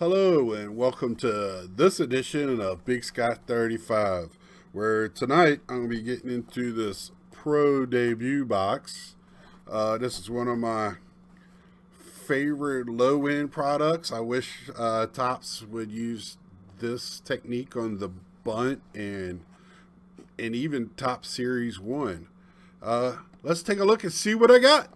Hello and welcome to this edition of Big Sky 35, where tonight I'm going to be getting into this Pro Debut box. This is one of my favorite low end products. I wish Tops would use this technique on the bunt and even Top Series 1. Let's take a look and see what I got.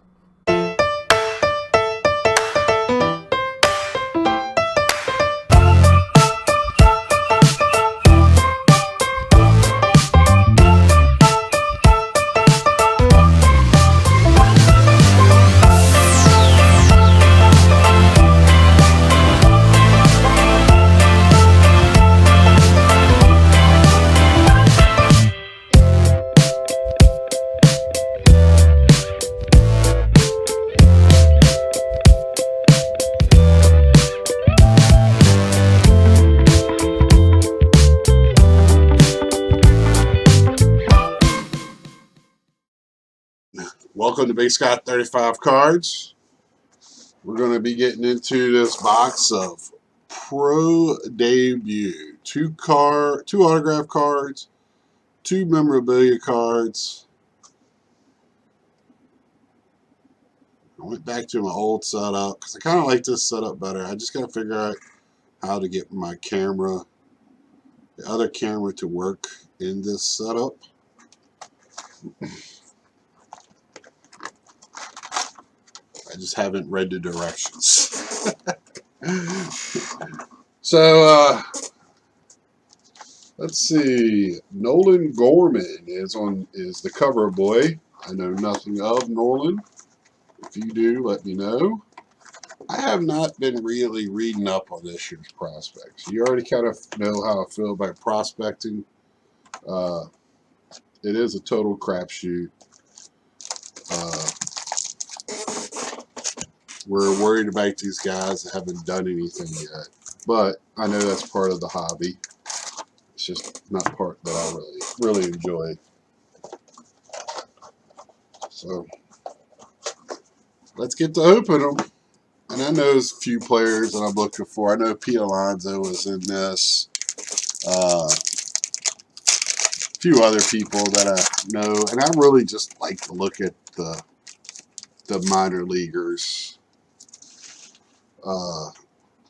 Welcome to Big Sky 35 Cards. We're going to be getting into this box of Pro Debut. Two autograph cards, two memorabilia cards. I went back to my old setup because I kind of like this setup better. I just got to figure out how to get my camera, the other camera, to work in this setup. I just haven't read the directions. So, let's see. Nolan Gorman is the cover boy. I know nothing of Nolan. If you do, let me know. I have not been really reading up on this year's prospects. You already kind of know how I feel about prospecting. Uh, it is a total crapshoot. We're worried about these guys that haven't done anything yet. But I know that's part of the hobby. It's just not part that I really enjoy. So let's get to open them. And I know there's a few players that I'm looking for. I know Pete Alonso was in this. A few other people that I know. And I really just like to look at the minor leaguers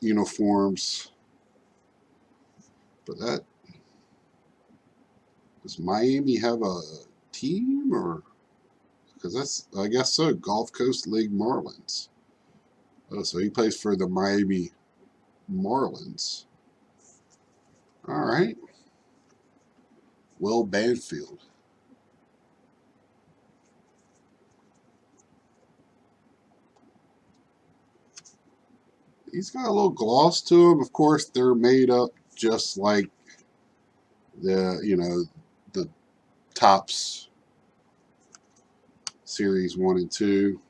uniforms. But does Miami have a team, or because that's, I guess so, Gulf Coast League Marlins. Oh, so he plays for the Miami Marlins. All right. Will Banfield. He's got a little gloss to him. Of course, they're made up just like the Tops Series 1 and 2.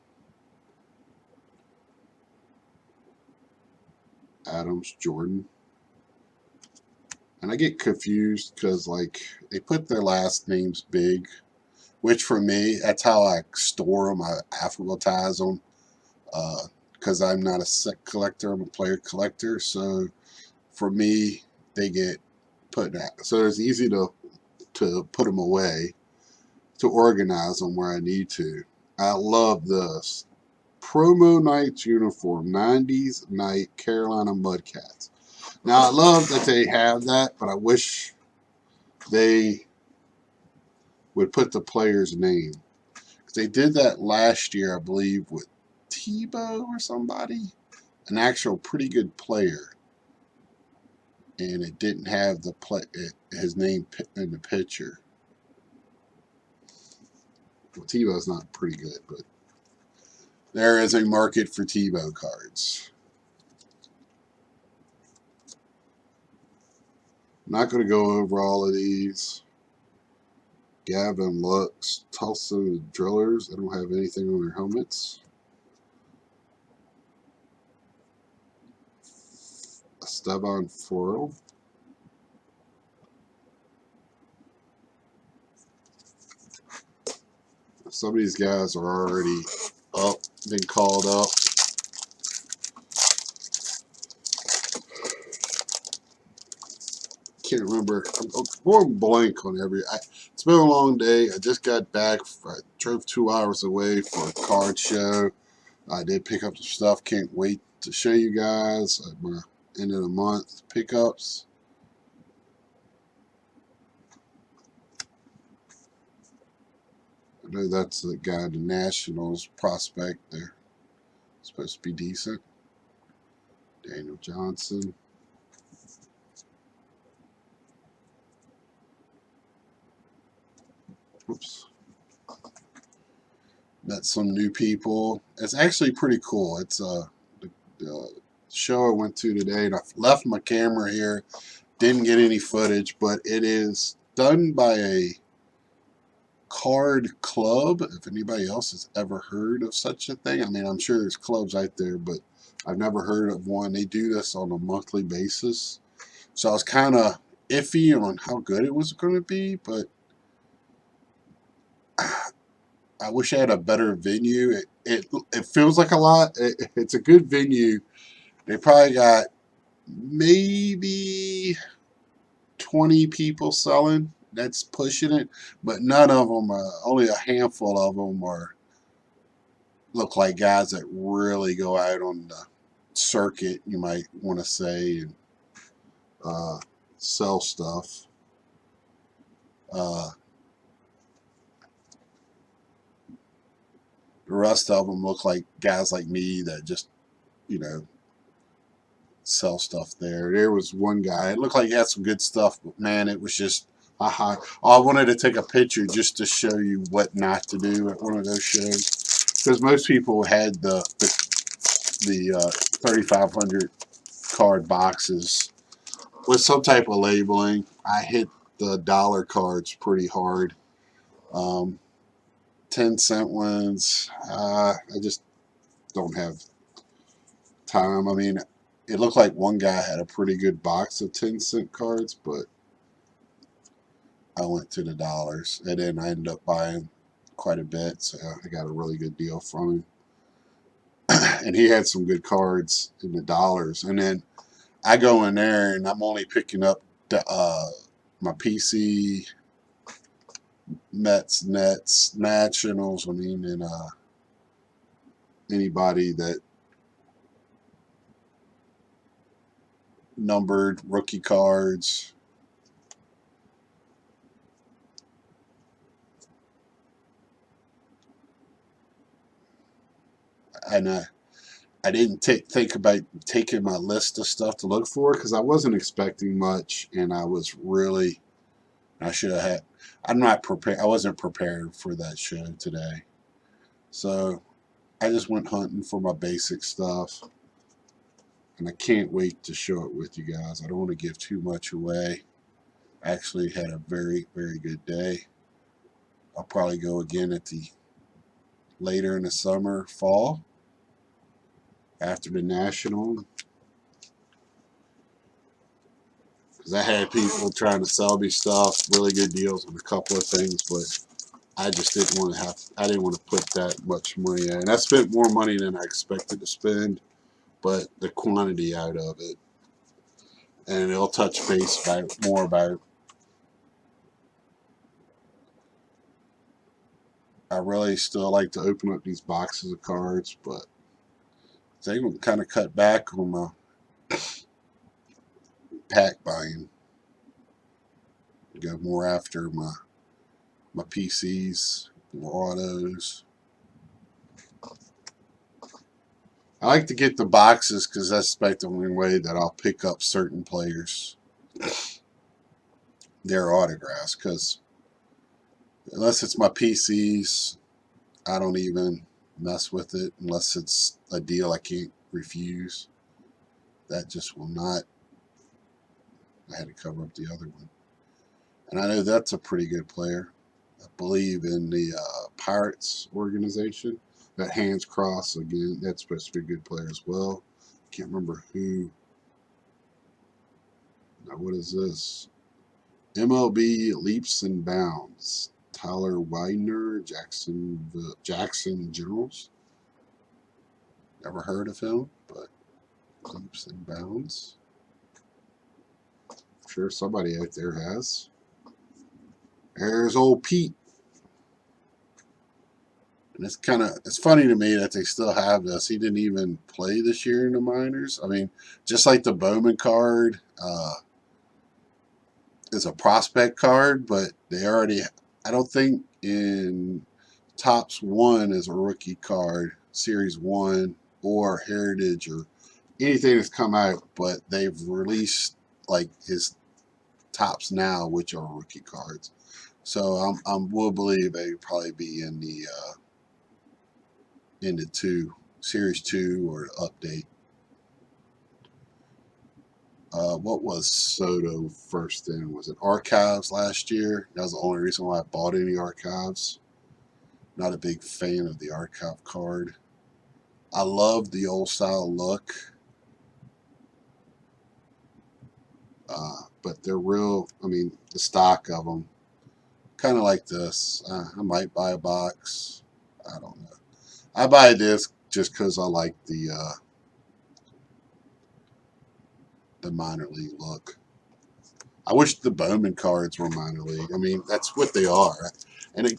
Adams, Jordan. And I get confused because, like, they put their last names big, which for me, that's how I store them. I alphabetize them because I'm not a set collector. I'm a player collector. So for me, they get put that. So it's easy to put them away, to organize them where I need to. I love this. Promo Knights uniform, 90s Night Carolina Mudcats. Now, I love that they have that, but I wish they would put the player's name. They did that last year, I believe, with Tebow or somebody, an actual pretty good player, and it didn't have his name in the picture. Well, Tebow's not pretty good, but there is a market for Tebow cards. I'm not going to go over all of these. Gavin Lux, Tulsa Drillers. They don't have anything on their helmets. Esteban Foil. Some of these guys are already up, been called up. can't remember. I'm going blank on it's been a long day. I just got back. I drove 2 hours away for a card show. I did pick up some stuff. Can't wait to show you guys at my end of the month pickups. I know that's the guy, the Nationals prospect there. Supposed to be decent. Daniel Johnson. Oops. Met some new people. It's actually pretty cool. It's the show I went to today, and I left my camera here. Didn't get any footage, but it is done by a card club. If anybody else has ever heard of such a thing, I mean, I'm sure there's clubs out there, but I've never heard of one. They do this on a monthly basis. So I was kind of iffy on how good it was going to be, but I wish I had a better venue. It feels like a lot. It's a good venue. They probably got maybe 20 people selling. That's pushing it, but none of them only a handful of them look like guys that really go out on the circuit, you might want to say, and sell stuff. The rest of them look like guys like me that just, you know, sell stuff there. There was one guy, it looked like he had some good stuff, but man, it was just, I wanted to take a picture just to show you what not to do at one of those shows. Because most people had the 3,500 card boxes with some type of labeling. I hit the dollar cards pretty hard. 10-cent ones, I just don't have time. I mean, it looked like one guy had a pretty good box of 10-cent cards, but I went to the dollars, and then I ended up buying quite a bit, so I got a really good deal from him. And he had some good cards in the dollars. And then I go in there, and I'm only picking up the, my PC, Mets, Nets, Nationals, I mean, and anybody that numbered rookie cards. And I didn't think about taking my list of stuff to look for because I wasn't expecting much, and I was really, I should have had, I'm not prepared, I wasn't prepared for that show today. So I just went hunting for my basic stuff, and I can't wait to show it with you guys. I don't want to give too much away. I actually had a very, very good day. I'll probably go again at the later in the summer, fall, after the National. Because I had people trying to sell me stuff, really good deals on a couple of things, but I just didn't want to I didn't want to put that much money in. And I spent more money than I expected to spend, but the quantity out of it. And it'll touch base more about, I really still like to open up these boxes of cards, but they will kind of cut back on my pack buying. Go more after my PCs, more autos. I like to get the boxes because that's about the only way that I'll pick up certain players, their autographs. Because unless it's my PCs, I don't even mess with it unless it's a deal I can't refuse. That just will not. I had to cover up the other one. And I know that's a pretty good player. I believe in the Pirates organization. That Hands Cross, again, that's supposed to be a good player as well. Can't remember who. Now, what is this? MLB Leaps and Bounds. Tyler Widener, Jackson Generals. Never heard of him, but Leaps and Bounds. sure somebody out there has. There's old Pete. And it's funny to me that they still have this. He didn't even play this year in the minors. I mean, just like the Bowman card is a prospect card, but they already, I don't think in Topps 1 is a rookie card, Series 1 or Heritage or anything that's come out, but they've released like his Topps now, which are rookie cards. So I will believe they probably be in the Series 2 or update. What was Soto first in? Was it Archives last year? That was the only reason why I bought any Archives. Not a big fan of the Archive card. I love the old style look. But they're real, I mean, the stock of them, kind of like this. I might buy a box. I don't know. I buy this just because I like the minor league look. I wish the Bowman cards were minor league. I mean, that's what they are. And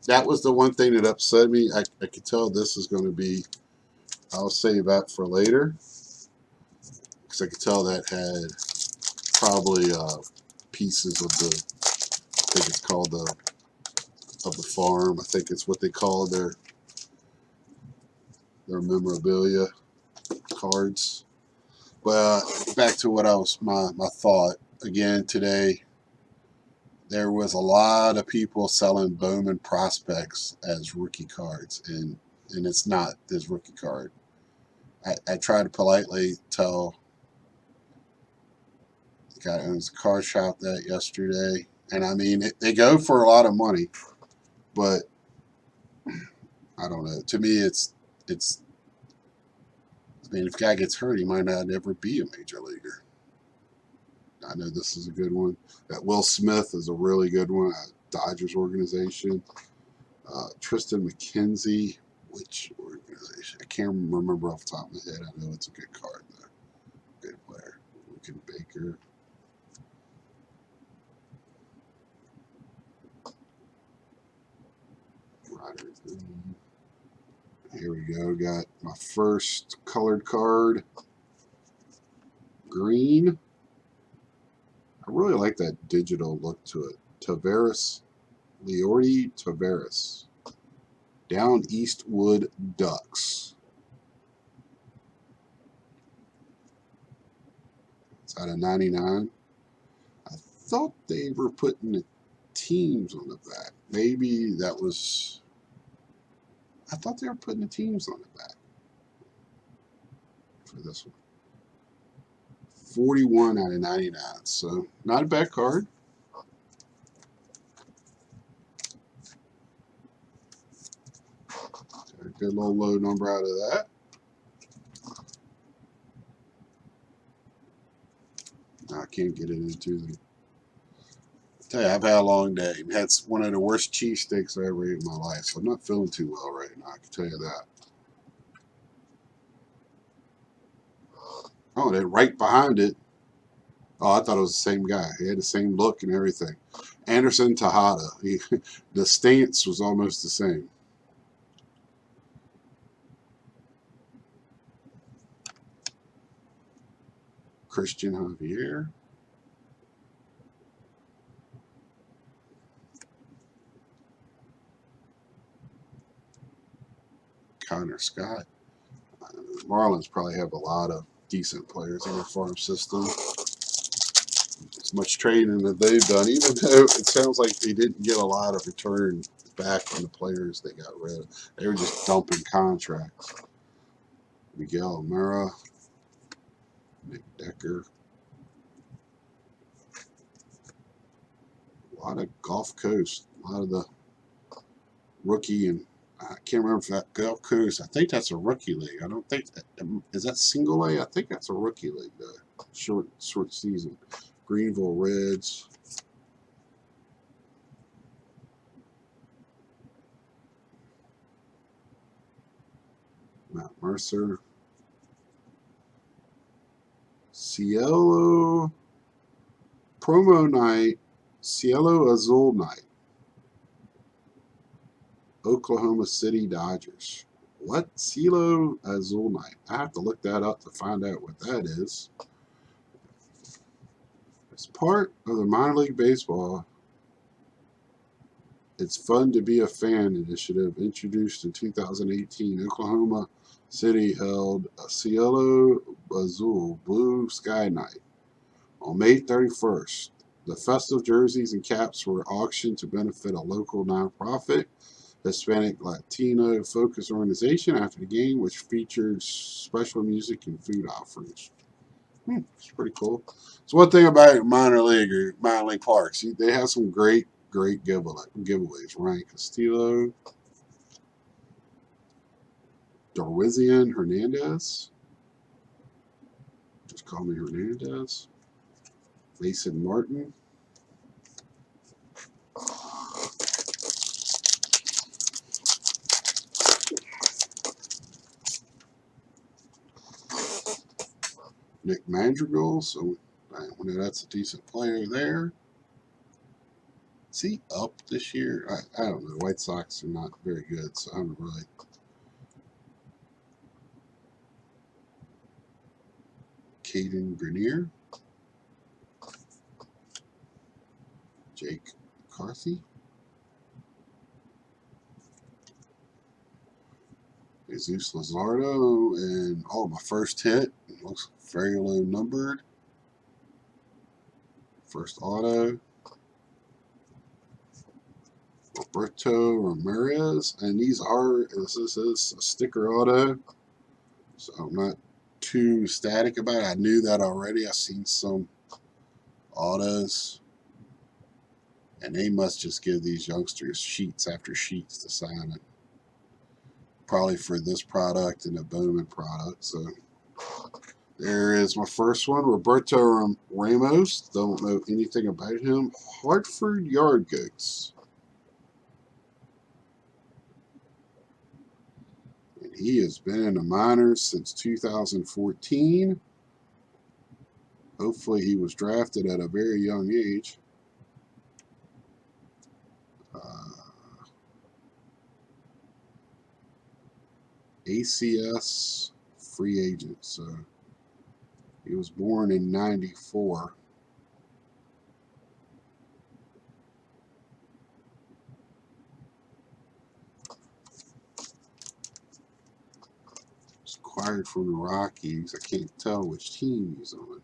that was the one thing that upset me. I could tell this is going to be, I'll save that for later. Because I could tell that had probably pieces of the, I think it's called of the farm. I think it's what they call their memorabilia cards. But back to what I was my thought again today. There was a lot of people selling Bowman prospects as rookie cards, and it's not this rookie card. I tried to politely tell the guy who owns the card shop that yesterday, and I mean they go for a lot of money, but I don't know. To me, it's. I mean, if a guy gets hurt, he might not ever be a major leaguer. I know this is a good one. That Will Smith is a really good one. Dodgers organization. Tristan McKenzie, which organization? I can't remember off the top of my head. I know it's a good card though. Good player. Lincoln Baker. Ryder Green. Here we go. Got my first colored card. Green. I really like that digital look to it. Taveras. Leody Taveras. Down Eastwood Ducks. It's out of 99. I thought they were putting the teams on the back. Maybe that was... I thought they were putting the teams on the back for this one. 41 out of 99. So, not a bad card. Got a good little low number out of that. I can't get it into the... I tell you, I've had a long day. I've had one of the worst cheesesteaks I ever ate in my life, so I'm not feeling too well right now, I can tell you that. Oh, they're right behind it. Oh, I thought it was the same guy. He had the same look and everything. Anderson Tejada. The stance was almost the same. Christian Javier. Connor Scott. Marlins probably have a lot of decent players in their farm system. As much trading that they've done, even though it sounds like they didn't get a lot of return back from the players they got rid of. They were just dumping contracts. Miguel O'Meara, Nick Decker. A lot of Gulf Coast. A lot of the rookie and I can't remember if that Gulf Coast. I think that's a rookie league. I don't think that is that single A. I think that's a rookie league. Short season. Greenville Reds. Matt Mercer. Cielo Promo night, Cielo Azul night, Oklahoma City Dodgers. What? Cielo Azul night? I have to look that up to find out what that is. As part of the minor league baseball It's Fun to Be a Fan initiative introduced in 2018, Oklahoma City held a Cielo Azul Blue Sky Night on May 31st. The festive jerseys and caps were auctioned to benefit a local nonprofit Hispanic Latino focused organization after the game, which featured special music and food offerings. It's pretty cool. So one thing about minor league parks, they have some great giveaways. Ryan Castillo, Darwinzon Hernandez, just call me Hernandez, Mason Martin, Nick Madrigal, so I know that's a decent player there. Is he up this year? I don't know. White Sox are not very good, so I don't really. Caden Grenier, Jake McCarthy, Jesus Luzardo, and my first hit looks very low numbered. First auto, Roberto Ramirez, and this is a sticker auto, so I'm not too static about it. I knew that already. I've seen some autos, and they must just give these youngsters sheets after sheets to sign it. Probably for this product and the Bowman product. So there is my first one, Roberto Ramos. Don't know anything about him. Hartford Yard Goats. And he has been in the minors since 2014. Hopefully he was drafted at a very young age. ACS free agent. So he was born in 94. He's acquired from the Rockies. I can't tell which team he's on.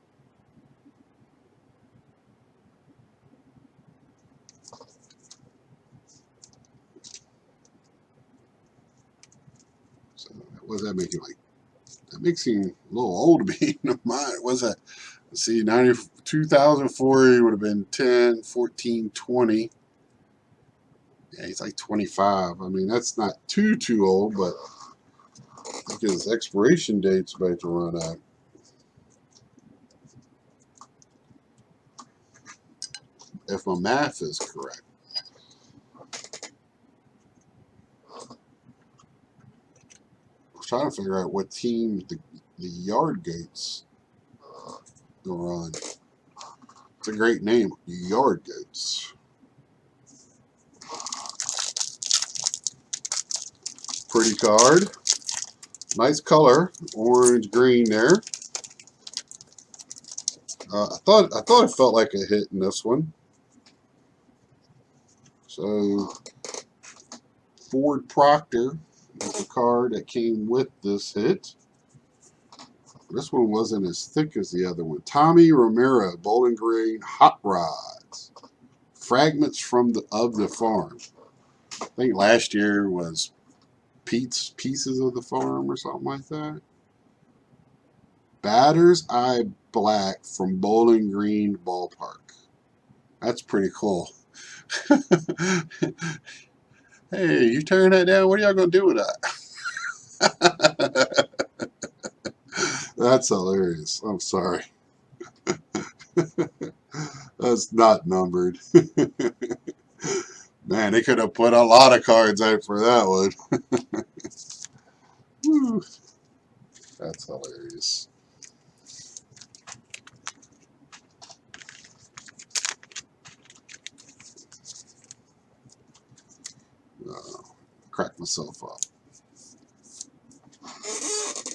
So what does that make him like? That makes him a little old to me. What's that? Let's see, 2004, he would have been 10, 14, 20. Yeah, he's like 25. I mean, that's not too old, but look at his expiration date's about to run out. If my math is correct. I was trying to figure out what team the Yard Goats will run. It's a great name, Yard Goats. Pretty card. Nice color, orange green there. I thought it felt like a hit in this one. So Ford Proctor was the card that came with this hit. This one wasn't as thick as the other one. Tommy Romero, Bowling Green Hot Rods. Fragments from the farm. I think last year was Pete's Pieces of the Farm or something like that. Batter's Eye Black from Bowling Green Ballpark. That's pretty cool. Hey, you turn that down, what are y'all going to do with that? That's hilarious. I'm sorry. That's not numbered. Man, they could have put a lot of cards out for that one. Woo. That's hilarious. myself up.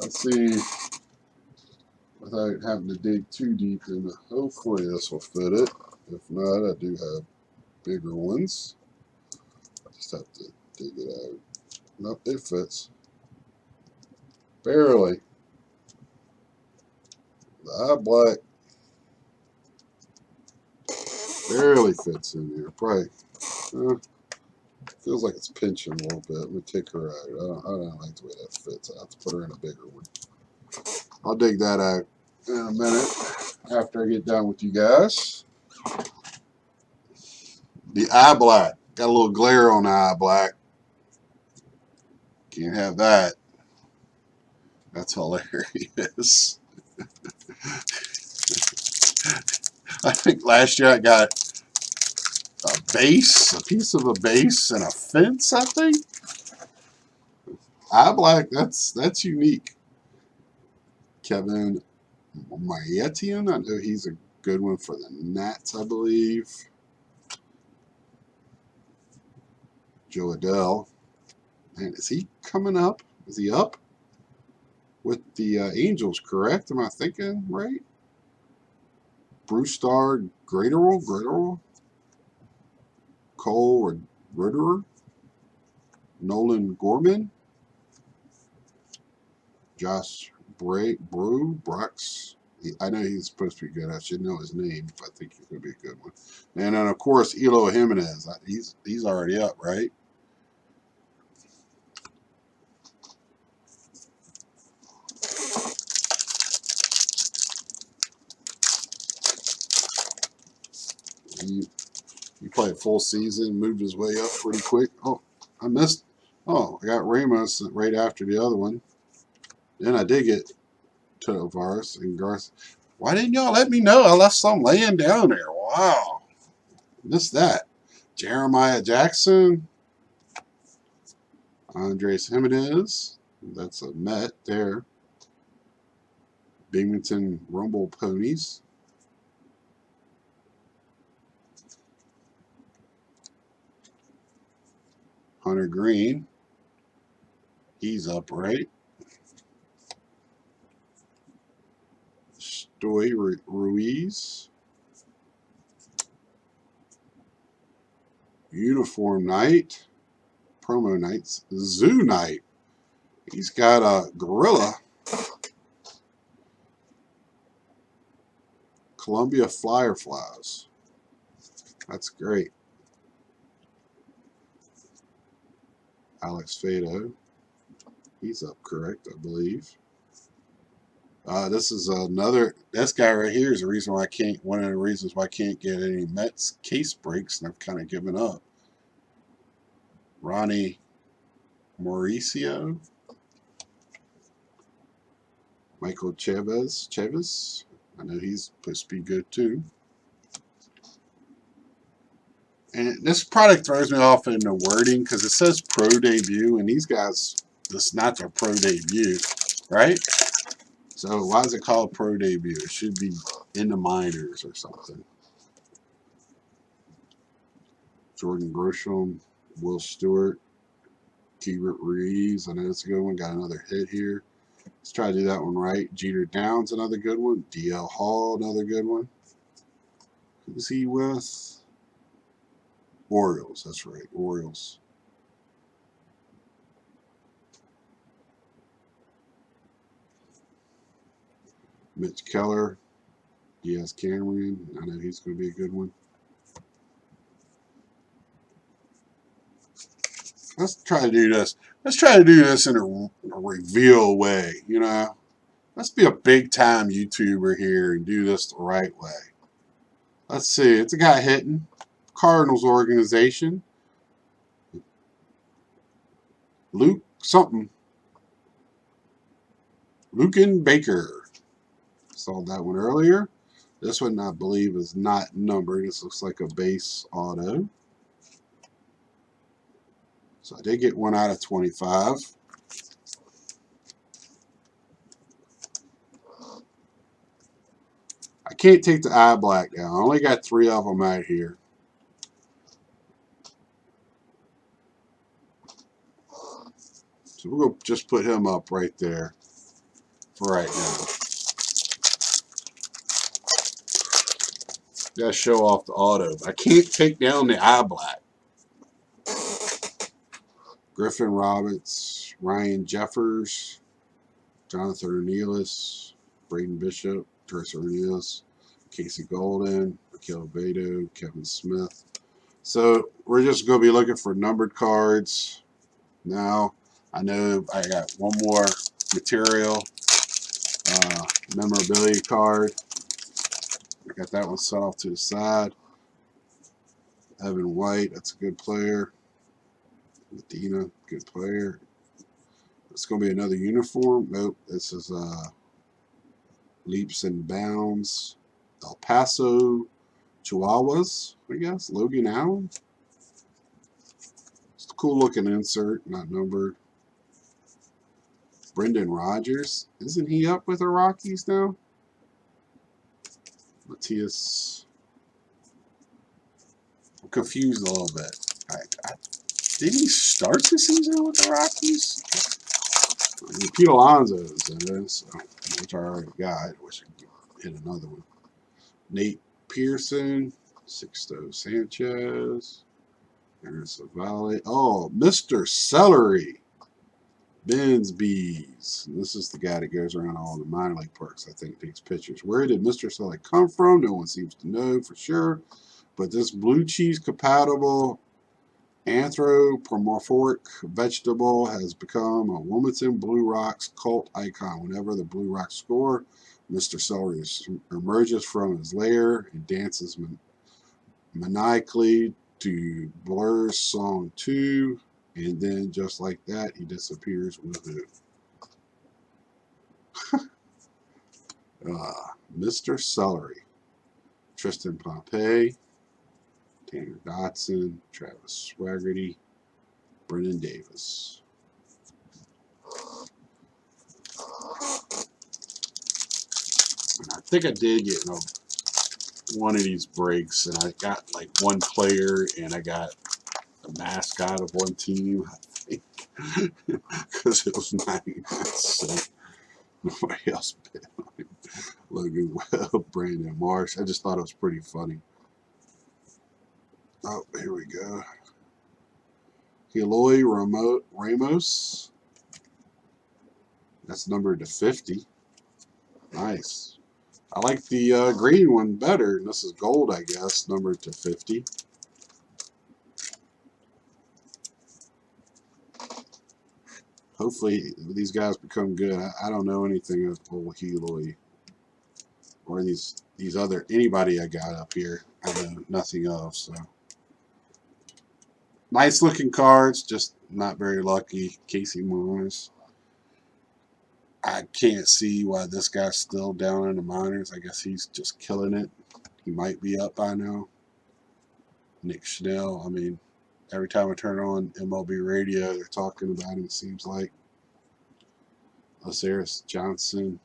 Let's see, without having to dig too deep in it. Hopefully this will fit it. If not, I do have bigger ones. I just have to dig it out. Nope, it fits. Barely. The eye black barely fits in here. Probably feels like it's pinching a little bit. Let me take her out. I don't like the way that fits. I have to put her in a bigger one. I'll dig that out in a minute after I get done with you guys. The eye black. Got a little glare on the eye black. Can't have that. That's hilarious. I think last year I got a base, a piece of a base, and a fence, I think. Eye black, that's unique. Kevin Mayetian, I know he's a good one for the Nats, I believe. Joe Adell. Man, is he coming up? Is he up with the Angels, correct? Am I thinking right? Bruce Starr, Graterol, Cole Ritterer, Nolan Gorman, Josh Brox. I know he's supposed to be good. I should know his name, but I think he's going to be a good one. And then, of course, Eloy Jimenez. He's already up, right? He played full season, moved his way up pretty quick. Oh, I missed. Oh, I got Ramos right after the other one. Then I did get Tovares and Garth. Why didn't y'all let me know? I left some laying down there. Wow. Missed that. Jeremiah Jackson. Andres Jimenez. That's a Met there. Binghamton Rumble Ponies. Hunter Green. He's upright. Stoy Ruiz. Uniform Night. Promo Nights. Zoo Night. He's got a gorilla. Columbia Fireflies. That's great. Alex Fado. He's up correct, I believe. This is another. This guy right here is the reason why I can't. One of the reasons why I can't get any Mets case breaks, and I've kind of given up. Ronnie Mauricio. Michael Chavez. I know he's supposed to be good too. And this product throws me off in the wording because it says pro debut, and these guys, this is not their pro debut, right? So why is it called pro debut? It should be in the minors or something. Jordan Grisham, Will Stewart, Keibert Ruiz. I know it's a good one. Got another hit here. Let's try to do that one right. Jeter Downs, another good one. DL Hall, another good one. Who's he with? Orioles, that's right, Orioles. Mitch Keller, Diaz Cameron. I know he's going to be a good one. Let's try to do this. Let's try to do this in a reveal way, you know. Let's be a big-time YouTuber here and do this the right way. Let's see. It's a guy hitting. Cardinals organization. Luke something. Lucan Baker. Saw that one earlier. This one, I believe, is not numbered. This looks like a base auto. So I did get 1 out of 25. I can't take the eye black down. I only got 3 of them out here. So we're going to just put him up right there for right now. Got to show off the auto. I can't take down the eye black. Griffin Roberts, Ryan Jeffers, Jonathan Ornelas, Braden Bishop, Teresa Ornelas, Casey Golden, Akil Beto, Kevin Smith. So we're just going to be looking for numbered cards. Now, I know I got one more material memorabilia card. I got that one set off to the side. Evan White, that's a good player. Medina, good player. It's going to be another uniform. Nope, this is Leaps and Bounds. El Paso Chihuahuas, I guess. Logan Allen. It's a cool looking insert, not numbered. Brendan Rodgers. Isn't he up with the Rockies now? Matthias. I'm confused a little bit. Didn't he start the season with the Rockies? I mean, Pete Alonso is in this, which I already got. I wish I could hit another one. Nate Pearson. Sixto Sanchez. Aaron Savali. Oh, Mr. Celery. Ben's Bees. This is the guy that goes around all the minor league parks, I think, takes pictures. Where did Mr. Celery come from? No one seems to know for sure. But this blue cheese compatible anthropomorphic vegetable has become a Wilmington Blue Rocks cult icon. Whenever the Blue Rocks score, Mr. Celery emerges from his lair and dances maniacally to Blur's song 2, and then just like that, he disappears with it. Mr. Celery, Tristan Pompey, Tanner Dotson, Travis Swaggerty, Brennan Davis. And I think I did get one of these breaks, and I got like one player, and I got the mascot of one team, I think, because it was 99 cents. Nobody else bid on it. Logan Webb, Brandon Marsh. I just thought it was pretty funny. Oh, here we go. Eloy Ramos. That's numbered to 50. Nice. I like the green one better. This is gold, I guess, numbered to 50. Hopefully these guys become good. I don't know anything of old Eloy or these other anybody I got up here. I know nothing of. So nice looking cards, just not very lucky. Casey Mars. I can't see why this guy's still down in the minors. I guess he's just killing it. He might be up by now. Nick Schnell. I mean, every time I turn on MLB radio, they're talking about him, it seems like. Osiris Johnson.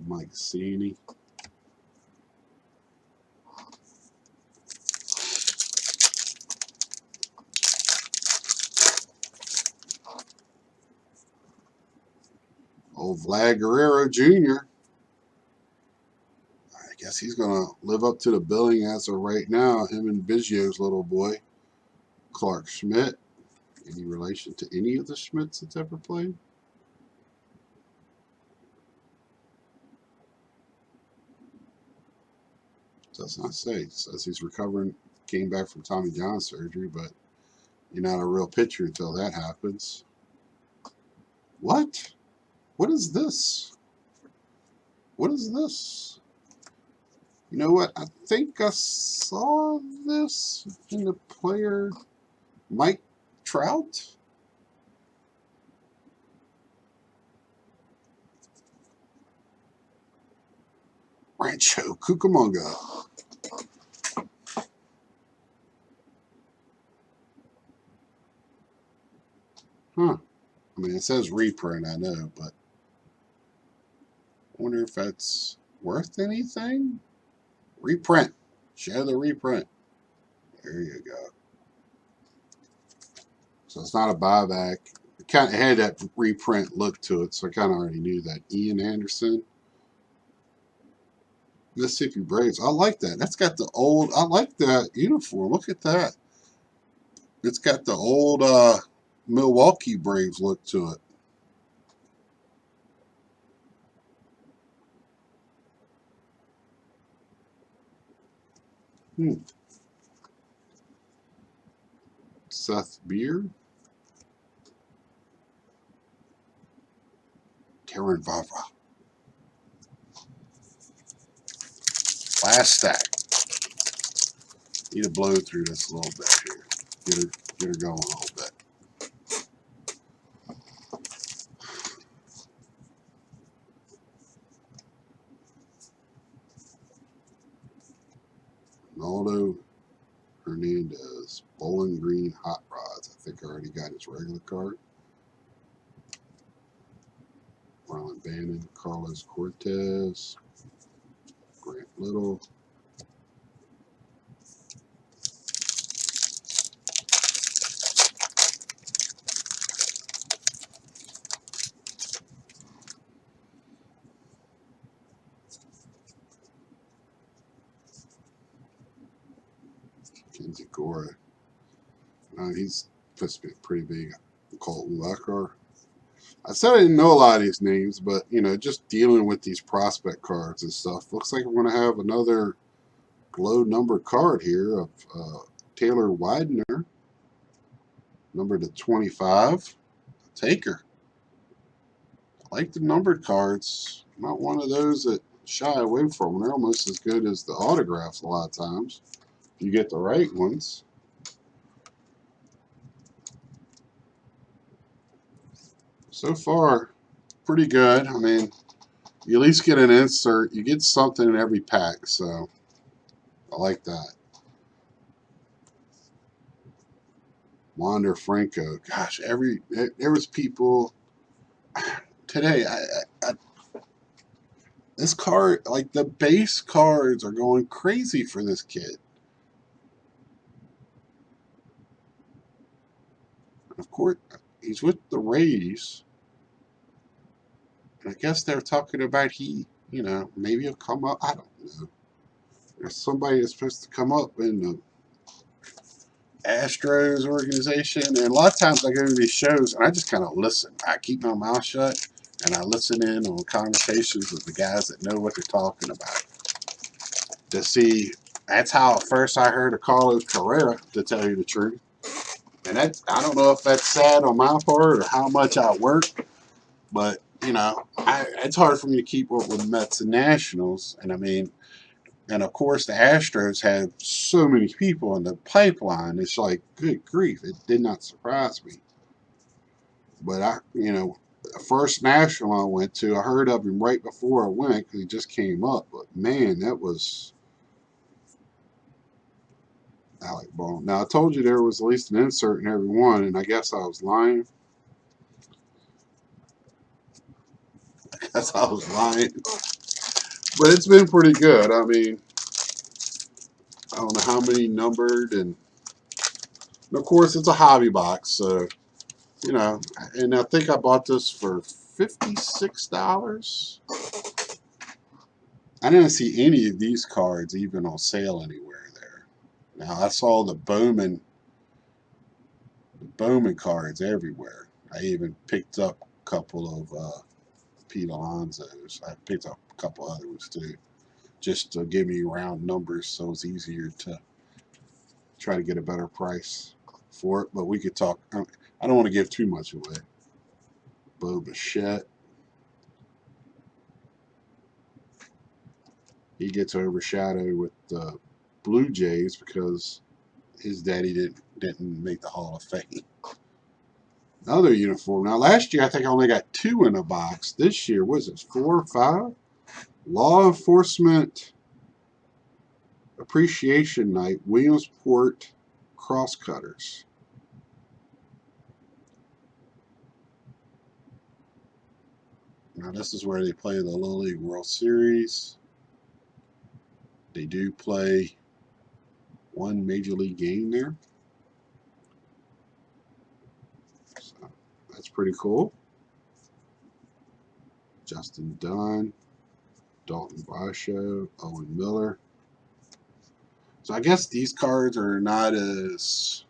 Mike Cini. Old Vlad Guerrero Jr. I guess he's going to live up to the billing as of right now. Him and Biggio's little boy. Clark Schmidt. Any relation to any of the Schmidts that's ever played? Does not say. It says he's recovering, came back from Tommy John surgery, but you're not a real pitcher until that happens. What? What is this? What is this? You know what? I think I saw this in the player Mike Trout. Rancho Cucamonga. Huh. I mean, it says reprint, I know, but I wonder if that's worth anything? Reprint. Show the reprint. There you go. So it's not a buyback. kind of had that reprint look to it, so I kind of already knew that. Ian Anderson, Mississippi Braves. I like that. That's got the old. I like that uniform. Look at that. It's got the old Milwaukee Braves look to it. Seth Beard, Karen Vavra. Last stack. Need to blow through this a little bit here. Get her going a little bit. Ronaldo Hernandez, Bowling Green Hot Rods. I think I already got his regular card. Marlon Bannon, Carlos Cortez, Grant Little. Kenzie Gore. He's supposed to be pretty big. Colton Lecker. I said I didn't know a lot of these names, but just dealing with these prospect cards and stuff. Looks like we're going to have another glow number card here of Taylor Widener, number to 25. Take her. I like the numbered cards. Not one of those that shy away from them. They're almost as good as the autographs a lot of times. If you get the right ones. So far, pretty good. I mean, you at least get an insert. You get something in every pack, so I like that. Wander Franco. Gosh, there was people today. This card, like the base cards, are going crazy for this kid. Of course, he's with the Rays. And I guess they're talking about maybe he'll come up. I don't know. There's somebody that's supposed to come up in the Astros organization. And a lot of times I go to these shows and I just kind of listen. I keep my mouth shut and I listen in on conversations with the guys that know what they're talking about. To see, that's how at first I heard of Carlos Correa, to tell you the truth. And I don't know if that's sad on my part or how much I work, but it's hard for me to keep up with Mets and Nationals. And I mean, and of course the Astros have so many people in the pipeline. It's like, good grief, it did not surprise me. But the first National I went to, I heard of him right before I went because he just came up. But man, that was Alec Bohm. Now I told you there was at least an insert in every one, and I guess I was lying. But it's been pretty good. I mean, I don't know how many numbered, and of course it's a hobby box, so and I think I bought this for $56. I didn't see any of these cards even on sale anywhere there. Now I saw the Bowman cards everywhere. I even picked up a couple of Pete Alonso's. I picked up a couple other ones too, just to give me round numbers so it's easier to try to get a better price for it. But we could talk. I don't want to give too much away. Bo Bichette. He gets overshadowed with the Blue Jays because his daddy didn't make the Hall of Fame. Another uniform. Now, last year I think I only got 2 in a box. This year, was it 4 or 5? Law Enforcement Appreciation Night, Williamsport Crosscutters. Now, this is where they play the Little League World Series. They do play one major league game there. So that's pretty cool. Justin Dunn, Dalton Varsho, Owen Miller. So I guess these cards are not as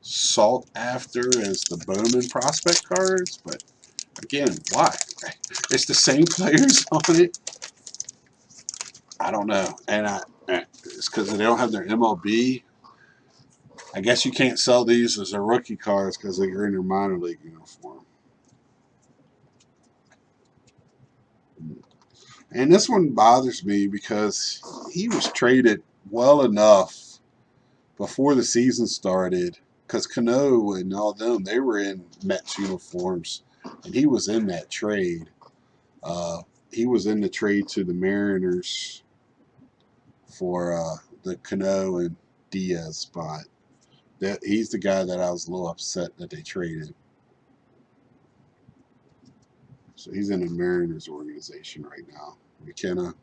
sought after as the Bowman prospect cards, but again, why? It's the same players on it. I don't know, and it's because they don't have their MLB. I guess you can't sell these as their rookie cards because they're in their minor league uniform. And this one bothers me because he was traded well enough before the season started, because Cano and all them, they were in Mets uniforms, and he was in that trade. He was in the trade to the Mariners for the Cano and Diaz spot. He's the guy that I was a little upset that they traded. So he's in the Mariners organization right now, McKenna.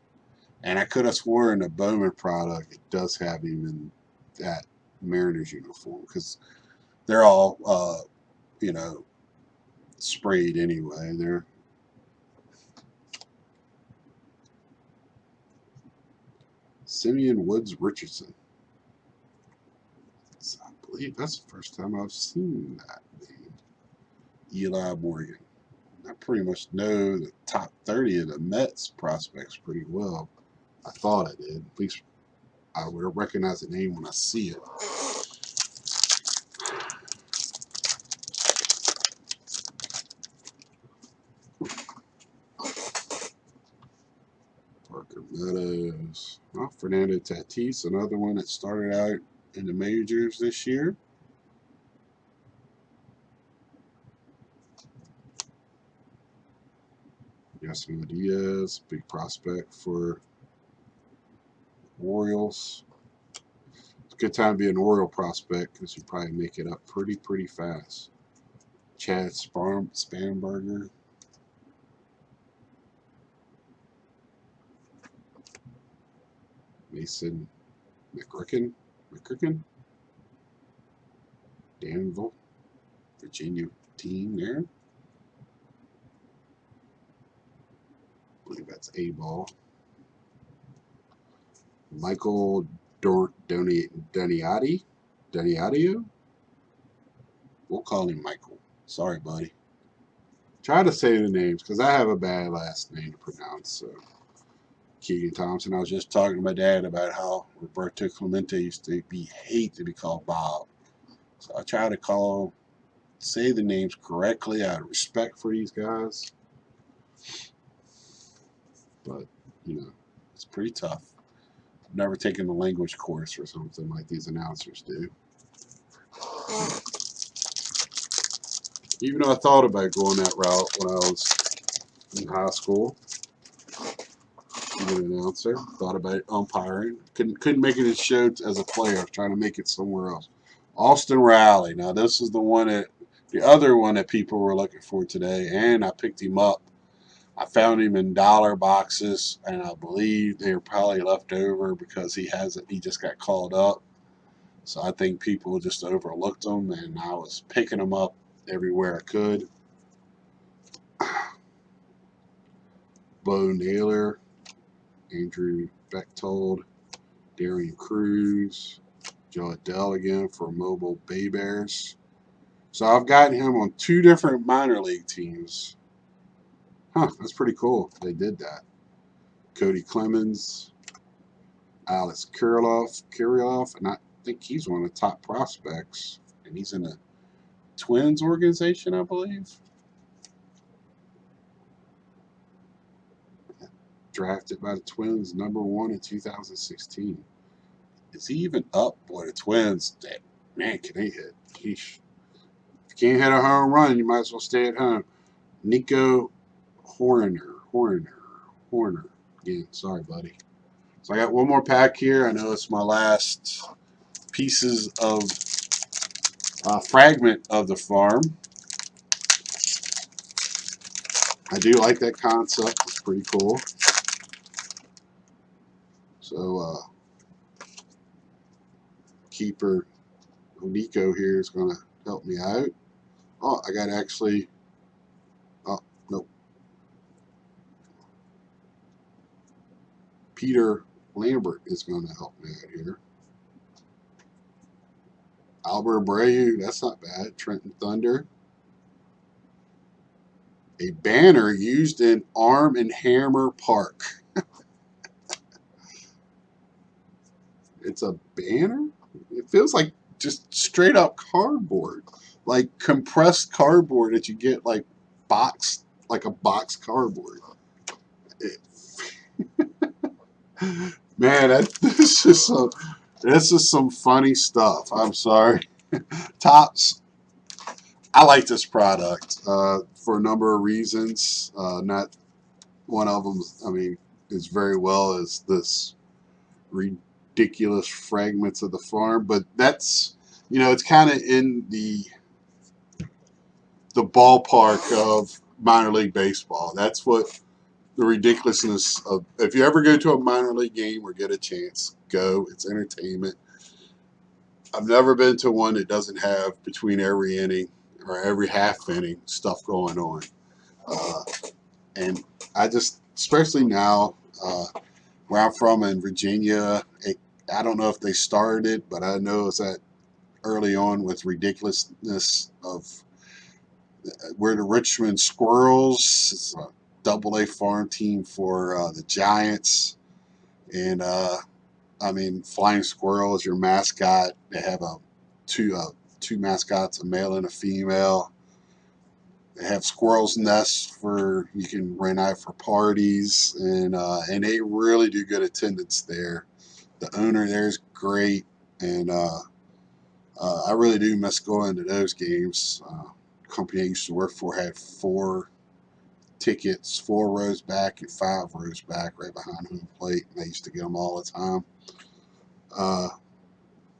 And I could have sworn the Bowman product, it does have him in that Mariners uniform, because they're all, sprayed anyway. They're Simeon Woods Richardson. So I believe that's the first time I've seen that name. Eli Morgan. I pretty much know the top 30 of the Mets prospects pretty well. I thought I did. At least I would recognize the name when I see it. Parker Meadows. Well, Fernando Tatis, another one that started out in the majors this year. Yasmin Diaz, big prospect for Orioles. It's a good time to be an Oriole prospect because you probably make it up pretty fast. Chad Spanberger. Mason McCricken. Danville, Virginia team there. I believe that's A-ball. Michael Doniati. We'll call him Michael. Sorry, buddy. Try to say the names because I have a bad last name to pronounce. So, Keegan Thompson. I was just talking to my dad about how Roberto Clemente used to hate to be called Bob. So I try to say the names correctly out of respect for these guys. But, it's pretty tough. I've never taken a language course or something like these announcers do. Even though I thought about going that route when I was in high school. Being an announcer. Thought about umpiring. Couldn't make it a show as a player. I was trying to make it somewhere else. Austin Riley. Now this is the other one that people were looking for today, and I picked him up. I found him in dollar boxes, and I believe they were probably left over because he just got called up. So I think people just overlooked him, and I was picking him up everywhere I could. Bo Naylor, Andrew Bechtold, Darian Cruz, Joe Adele again for Mobile Bay Bears. So I've gotten him on 2 different minor league teams. That's pretty cool. They did that. Cody Clemens, Alex Kirilloff, and I think he's one of the top prospects. And he's in the Twins organization, I believe. Drafted by the Twins, #1 in 2016. Is he even up? Boy, the Twins, man, can they hit? Yeesh. If you can't hit a home run, you might as well stay at home. Nico Horner. Again, sorry, buddy. So I got one more pack here. I know it's my last pieces of fragment of the farm. I do like that concept. It's pretty cool. So keeper Nico here is going to help me out. Oh, I got actually Peter Lambert is going to help me out here. Albert Abreu, that's not bad. Trenton Thunder. A banner used in Arm and Hammer Park. It's a banner? It feels like just straight up cardboard. Like compressed cardboard that you get like boxed, like a box cardboard. It, man, this is some funny stuff. I'm sorry. Topps, I like this product for a number of reasons. Not one of them, I mean, is very well as this ridiculous fragments of the farm, but that's, it's kind of in the ballpark of minor league baseball. That's what the ridiculousness of. If you ever go to a minor league game or get a chance, go. It's entertainment. I've never been to one that doesn't have between every inning or every half inning stuff going on. And I just, especially now, where I'm from in Virginia, I don't know if they started it, but I know it's that early on with ridiculousness of we're the Richmond Squirrels. It's a AA farm team for the Giants. And, I mean, Flying Squirrel is your mascot. They have two mascots, a male and a female. They have squirrels' nests for you can rent out for parties, and they really do good attendance there. The owner there is great, and I really do miss going to those games. Company I used to work for had 4 tickets, 4 rows back and 5 rows back, right behind home plate. And I used to get them all the time.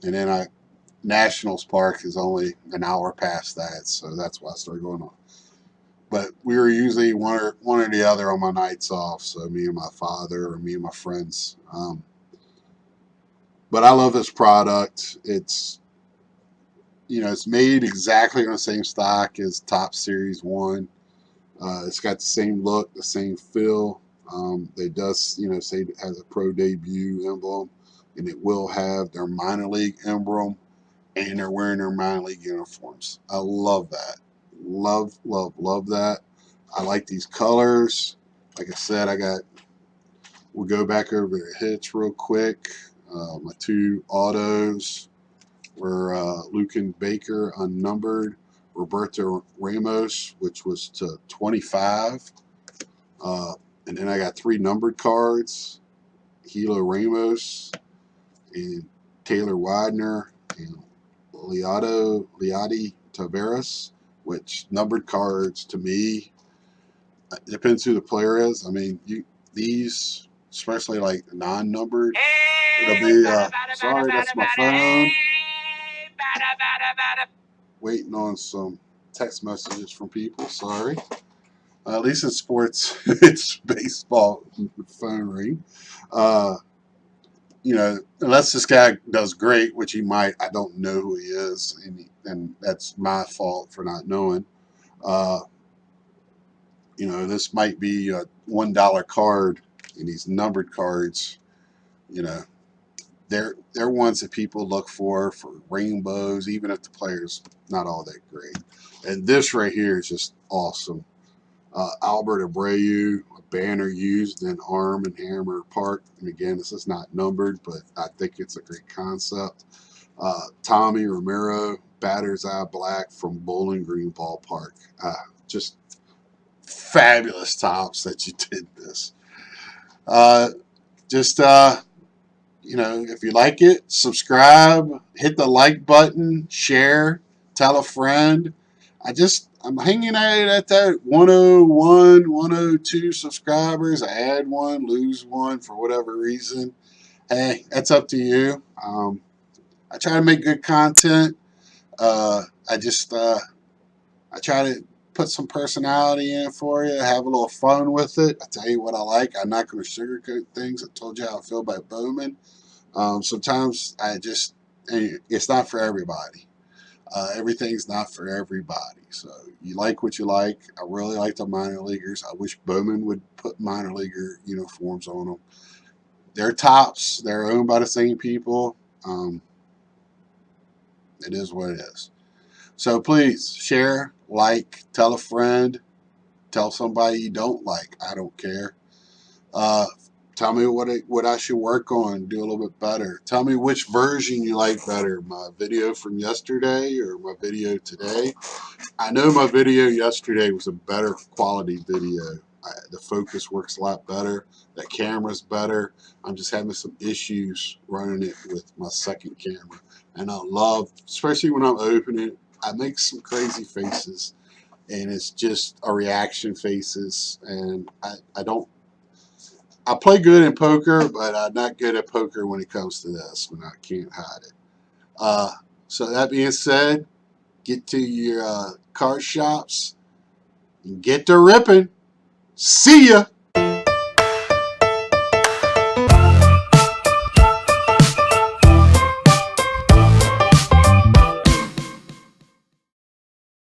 And then Nationals Park is only an hour past that, so that's why I started going on. But we were usually one or the other on my nights off. So me and my father, or me and my friends. But I love this product. It's it's made exactly on the same stock as Topps Series 1. It's got the same look, the same feel. It does, say it has a pro debut emblem, and it will have their minor league emblem, and they're wearing their minor league uniforms. I love that. Love, love, love that. I like these colors. Like I said, we'll go back over the hits real quick. My 2 autos were Lucan Baker, unnumbered. Roberto Ramos, which was to 25. And then I got 3 numbered cards. Hilo Ramos and Taylor Widener and Leody Taveras, which numbered cards to me, it depends who the player is. I mean, these, especially like non-numbered, it'll be, sorry, that's my phone. Waiting on some text messages from people, sorry. At least in sports, it's baseball phone ring. Unless this guy does great, which he might, I don't know who he is, and that's my fault for not knowing. This might be a $1 card, and these numbered cards, they're ones that people look for rainbows, even if the player's not all that great. And this right here is just awesome. Albert Abreu, a banner used in Arm and Hammer Park. And again, this is not numbered, but I think it's a great concept. Tommy Romero, batter's eye black from Bowling Green Ballpark. Just fabulous Topps that you did this. If you like it, subscribe, hit the like button, share, tell a friend. I'm hanging out at that 101, 102 subscribers. I add one, lose one for whatever reason. Hey, that's up to you. I try to make good content. I try to put some personality in for you, have a little fun with it. I tell you what I like. I'm not going to sugarcoat things. I told you how I feel about Bowman. Sometimes it's not for everybody. Everything's not for everybody. So you like what you like. I really like the minor leaguers. I wish Bowman would put minor leaguer uniforms on them. They're tops. They're owned by the same people. Um, it is what it is. So please share, like, tell a friend, tell somebody you don't like. I don't care. Uh, tell me what I should work on, do a little bit better. Tell me which version you like better, my video from yesterday or my video today. I know my video yesterday was a better quality video. The focus works a lot better. The camera's better. I'm just having some issues running it with my second camera. And I love, especially when I'm opening it, I make some crazy faces. And it's just a reaction faces. And I don't, I play good in poker, but I'm not good at poker when it comes to this, when I can't hide it. Uh, so that being said, get to your card shops and get to ripping. See ya.